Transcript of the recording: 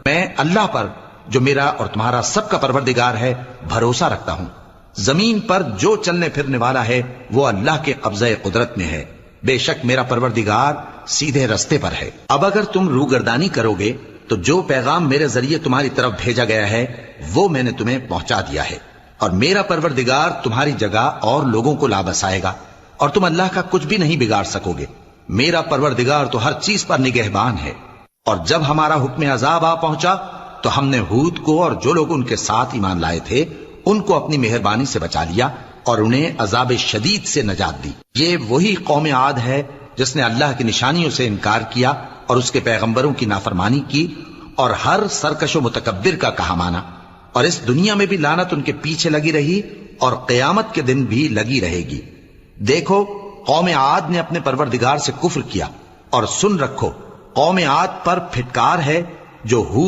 میں اللہ پر جو میرا اور تمہارا سب کا پروردگار ہے بھروسہ رکھتا ہوں۔ زمین پر جو چلنے پھرنے والا ہے وہ اللہ کے قبضہ قدرت میں ہے، بے شک میرا پروردگار سیدھے رستے پر ہے۔ اب اگر تم روگردانی کرو گے تو جو پیغام میرے ذریعے تمہاری طرف بھیجا گیا ہے وہ میں نے تمہیں پہنچا دیا ہے، اور میرا پروردگار تمہاری جگہ اور لوگوں کو لا بسائے گا، اور تم اللہ کا کچھ بھی نہیں بگاڑ سکو گے۔ میرا پروردگار تو ہر چیز پر نگہبان ہے۔ اور جب ہمارا حکم عذاب آ پہنچا تو ہم نے ہود کو اور جو لوگ ان کے ساتھ ایمان لائے تھے ان کو اپنی مہربانی سے بچا لیا اور انہیں عذاب شدید سے نجات دی۔ یہ وہی قوم عاد ہے جس نے اللہ کی نشانیوں سے انکار کیا اور اس کے پیغمبروں کی نافرمانی کی اور ہر سرکش و متکبر کا کہا مانا، اور اس دنیا میں بھی لعنت ان کے پیچھے لگی رہی اور قیامت کے دن بھی لگی رہے گی۔ دیکھو قوم عاد نے اپنے پروردگار سے کفر کیا، اور سن رکھو قوم عاد پر پھٹکار ہے جو ہود